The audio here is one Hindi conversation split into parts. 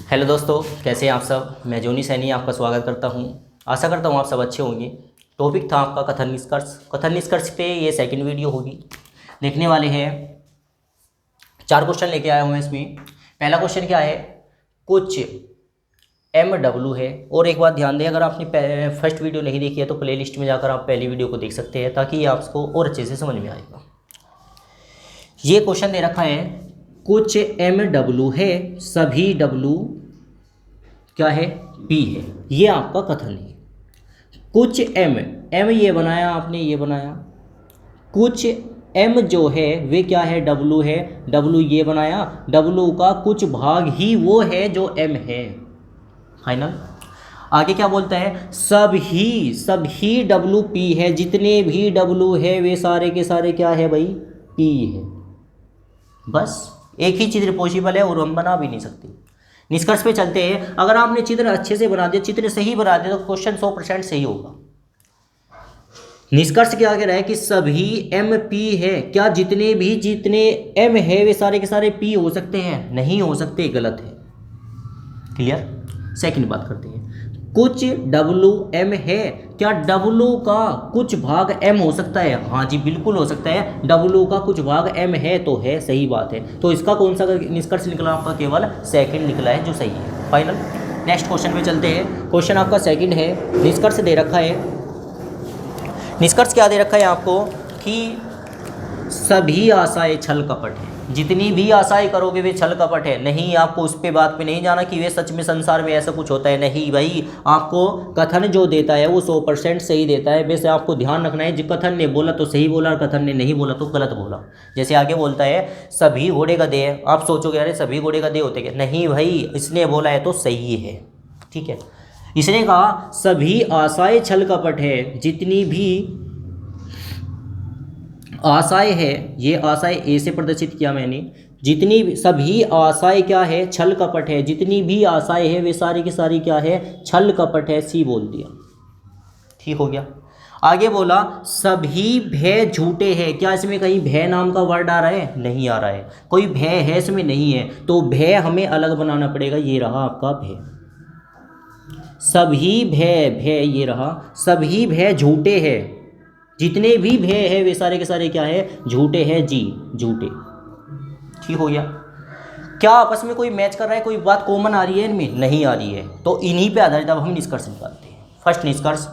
हेलो दोस्तों, कैसे हैं आप सब। मैं जोनी सैनी आपका स्वागत करता हूं। आशा करता हूं आप सब अच्छे होंगे। टॉपिक था आपका कथन निष्कर्ष। कथन निष्कर्ष पे ये सेकंड वीडियो होगी। देखने वाले हैं 4 क्वेश्चन लेके आया हूं मैं इसमें। पहला क्वेश्चन क्या है, कुछ MW है। और एक बात ध्यान दें, अगर आपने फर्स्ट वीडियो नहीं देखी है तो प्ले लिस्ट में जाकर आप पहली वीडियो को देख सकते हैं, ताकि ये आपको और अच्छे से समझ में आएगा। ये क्वेश्चन दे रखा है, कुछ MW है, सभी W क्या है, P है। ये आपका कथन है। कुछ M ये बनाया आपने, ये बनाया। कुछ M जो है वे क्या है, W है। W ये बनाया, W का कुछ भाग ही वो है जो M है। फाइनल। आगे क्या बोलता है, सभी WP है। जितने भी W है वे सारे के सारे क्या है भाई, P है। बस एक ही चित्र पॉसिबल है और हम बना भी नहीं सकते। निष्कर्ष पे चलते हैं। अगर आपने चित्र अच्छे से बना दिया, चित्र सही बना दिया, तो क्वेश्चन 100% सही होगा। निष्कर्ष क्या कह रहा है कि सभी MP है। क्या जितने M है वे सारे के सारे P हो सकते हैं? नहीं हो सकते, गलत है। क्लियर। सेकंड बात करते हैं, कुछ WM है। क्या W का कुछ भाग M हो सकता है? हाँ जी, बिल्कुल हो सकता है। W का कुछ भाग M है तो है, सही बात है। तो इसका कौन सा निष्कर्ष निकला आपका? केवल सेकंड निकला है, जो सही है। फाइनल। नेक्स्ट क्वेश्चन पे चलते हैं। क्वेश्चन आपका सेकंड है। निष्कर्ष दे रखा है, निष्कर्ष क्या दे रखा है आपको कि सभी आशाएं छल कपट है। जितनी भी आशाएं करोगे वे छल कपट है। नहीं, आपको उस पे बात पे नहीं जाना कि वे सच में संसार में ऐसा कुछ होता है। नहीं भाई, आपको कथन जो देता है वो 100% सही देता है। वैसे आपको ध्यान रखना है, जो कथन ने बोला तो सही बोला और कथन ने नहीं बोला तो गलत बोला। जैसे आगे बोलता है, सभी घोड़े गधे हैं। आप सोचोगे अरे सभी घोड़े गधे होते क्या? नहीं भाई, इसने बोला है तो सही है। ठीक है। इसने कहा सभी आशाएं छल कपट है। जितनी भी आशाएं है, ये आशाएं ए से प्रदर्शित किया मैंने। जितनी सभी आशाएं क्या है, छल कपट है। जितनी भी आशाएं है वे सारी की सारी क्या है, छल कपट है। सी बोल दिया, ठीक हो गया। आगे बोला सभी भय झूठे हैं। क्या इसमें कहीं भय नाम का वर्ड आ रहा है? नहीं आ रहा है। कोई भय है इसमें? नहीं है। तो भय हमें अलग बनाना पड़ेगा। ये रहा आपका भय। सभी भय ये रहा, सभी भय झूठे हैं। जितने भी भय है वे सारे के सारे क्या है, झूठे हैं। जी, झूठे। ठीक हो गया। क्या आपस में कोई मैच कर रहा है? कोई बात कॉमन आ रही है इनमें? नहीं आ रही है। तो इन्हीं पे आधारित अब हम निष्कर्ष निकालते हैं। फर्स्ट निष्कर्ष,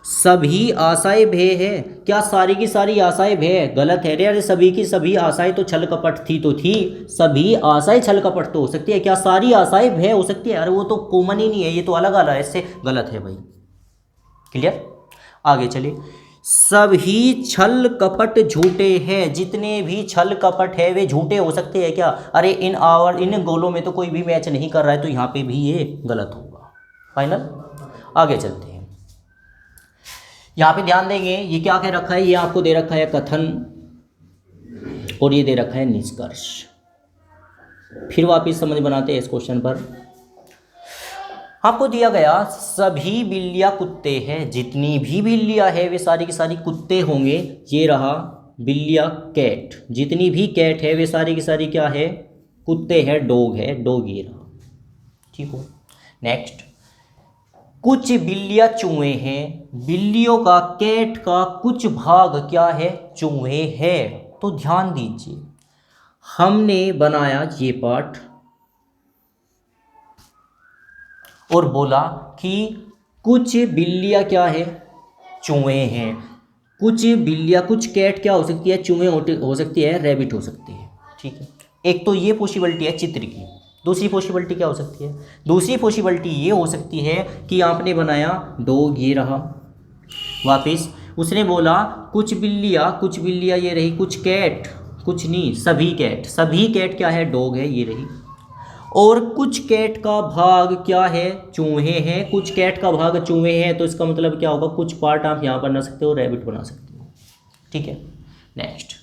सभी आशाएं भय है। क्या सारी की सारी आशाएं भय है? गलत है रे। अरे सभी की सभी आशाएं तो छल कपट थी तो थी। सभी आशाएं छल कपट तो हो सकती है। क्या सारी आशाएं भय हो सकती है? अरे वो तो कॉमन ही नहीं है, ये तो अलग अलग है, इससे गलत है भाई। क्लियर। आगे चले, सभी छल कपट झूठे हैं। जितने भी छल कपट है वे झूठे हो सकते हैं क्या? अरे इन गोलों में तो कोई भी मैच नहीं कर रहा है, तो यहाँ पे भी ये गलत होगा। फाइनल। आगे चलते हैं। यहाँ पे ध्यान देंगे, ये क्या कह रखा है, ये आपको दे रखा है कथन और ये दे रखा है निष्कर्ष। फिर वापिस समझ बनाते हैं इस क्वेश्चन पर। आपको दिया गया सभी बिल्लियाँ कुत्ते हैं। जितनी भी बिल्लियाँ है वे सारी की सारी कुत्ते होंगे। ये रहा बिल्लियाँ, कैट। जितनी भी कैट है वे सारी की सारी क्या है, कुत्ते हैं। डॉग है, डॉग ये रहा। ठीक हो। नेक्स्ट, कुछ बिल्लियाँ चूहे हैं। बिल्लियों का, कैट का कुछ भाग क्या है, चूहे है। तो ध्यान दीजिए, हमने बनाया ये पाठ और बोला कि कुछ बिल्लियाँ क्या है, चूहे हैं। कुछ बिल्लियाँ, कुछ कैट क्या हो सकती है, चूहे हो सकती है, रैबिट हो सकती है। ठीक है। एक तो ये पॉसिबिलिटी है चित्र की। दूसरी पॉसिबिलिटी क्या हो सकती है? दूसरी पॉसिबिलिटी ये हो सकती है कि आपने बनाया डॉग, ये रहा। वापिस उसने बोला कुछ बिल्लियाँ ये रही। कुछ कैट, कुछ नहीं, सभी कैट क्या है, डॉग है, ये रही। और कुछ कैट का भाग क्या है, चूहे हैं। कुछ कैट का भाग चूहे हैं, तो इसका मतलब क्या होगा, कुछ पार्ट आप यहाँ बना सकते हो, रैबिट बना सकते हो। ठीक है। नेक्स्ट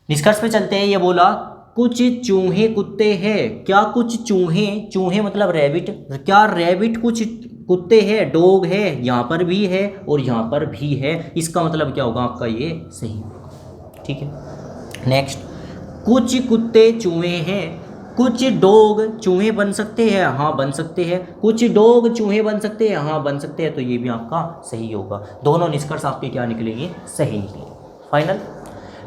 निष्कर्ष पे चलते हैं। ये बोला कुछ चूहे कुत्ते हैं। क्या कुछ चूहे मतलब रैबिट। क्या रैबिट कुछ कुत्ते हैं? डॉग है, यहाँ पर भी है और यहाँ पर भी है। इसका मतलब क्या होगा आपका, ये सही होगा। ठीक है। नेक्स्ट, कुछ कुत्ते चूहे हैं। कुछ डॉग चूहे बन सकते हैं, हाँ बन सकते हैं। कुछ डॉग चूहे बन सकते हैं, हाँ बन सकते हैं। तो ये भी आपका सही होगा। दोनों निष्कर्ष आपके क्या निकलेंगे? सही निकलेंगे। फाइनल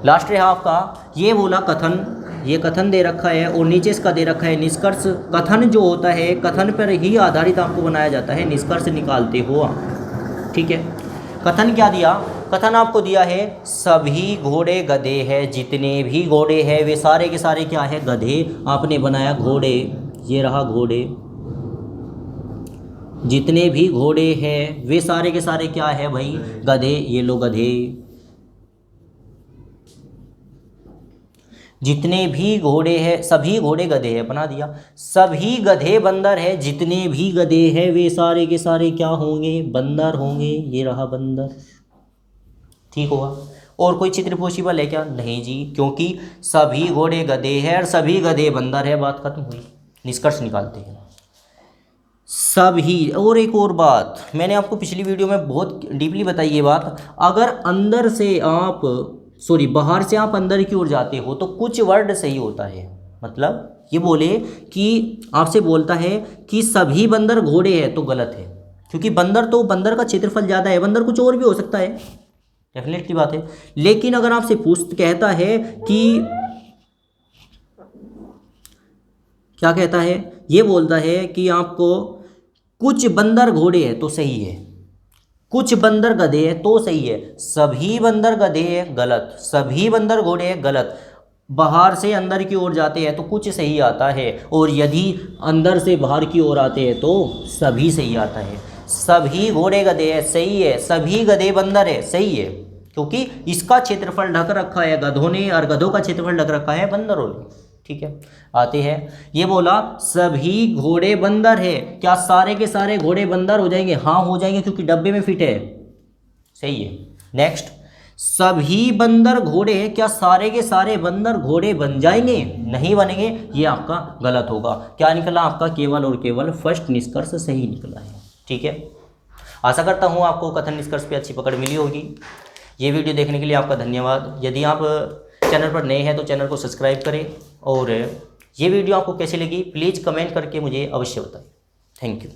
लास्ट रहा आपका, ये बोला कथन, ये कथन दे रखा है और नीचे इसका दे रखा है निष्कर्ष। कथन जो होता है, कथन पर ही आधारित आपको बनाया जाता है, निष्कर्ष निकालते हो आप। ठीक है, कथन क्या दिया? कथन आपको दिया है सभी घोड़े गधे हैं, जितने भी घोड़े हैं वे सारे के सारे क्या है? गधे। आपने बनाया घोड़े, ये रहा घोड़े, जितने भी घोड़े हैं वे सारे के सारे क्या है भाई? गधे। ये लो गधे। जितने भी घोड़े हैं, सभी घोड़े गधे हैं, बना दिया। सभी गधे बंदर है, जितने भी गधे हैं वे सारे के सारे क्या होंगे? बंदर होंगे। ये रहा बंदर। ठीक होगा। और कोई चित्र पॉसिबल है क्या? नहीं जी, क्योंकि सभी घोड़े गधे हैं और सभी गधे बंदर है। बात खत्म हुई। निष्कर्ष निकालते हैं सभी। और एक और बात मैंने आपको पिछली वीडियो में बहुत डीपली बताई ये बात, अगर अंदर से आप बाहर से आप अंदर की ओर जाते हो तो कुछ वर्ड सही होता है। मतलब ये बोले कि आपसे बोलता है कि सभी बंदर घोड़े हैं, तो गलत है, क्योंकि बंदर तो बंदर का क्षेत्रफल ज़्यादा है, बंदर कुछ और भी हो सकता है, डेफिनेटली बात है। लेकिन अगर आपसे कहता है कि क्या कहता है, ये बोलता है कि आपको कुछ बंदर घोड़े हैं तो सही है, कुछ बंदर गधे हैं तो सही है, सभी बंदर गधे हैं गलत, सभी बंदर घोड़े हैं गलत। बाहर से अंदर की ओर जाते हैं तो कुछ सही आता है, और यदि अंदर से बाहर की ओर आते हैं तो सभी सही आता है। सभी घोड़े गधे हैं सही है, सभी गधे बंदर है सही है, क्योंकि इसका क्षेत्रफल ढक रखा है गधों ने और गधों का क्षेत्रफल ढक रखा है बंदरों ने। ठीक है, आते हैं। ये बोला सभी घोड़े बंदर है, क्या सारे के सारे घोड़े बंदर हो जाएंगे? हाँ हो जाएंगे, क्योंकि डब्बे में फिट है। सही है। नेक्स्ट, सभी बंदर घोड़े हैं, क्या सारे के सारे बंदर घोड़े बन जाएंगे? नहीं बनेंगे, ये आपका गलत होगा। क्या निकला आपका? केवल और केवल फर्स्ट निष्कर्ष सही निकला है। ठीक है, आशा करता हूँ आपको कथन निष्कर्ष पे अच्छी पकड़ मिली होगी। ये वीडियो देखने के लिए आपका धन्यवाद। यदि आप चैनल पर नए हैं तो चैनल को सब्सक्राइब करें, और ये वीडियो आपको कैसी लगी प्लीज़ कमेंट करके मुझे अवश्य बताएं। Thank you.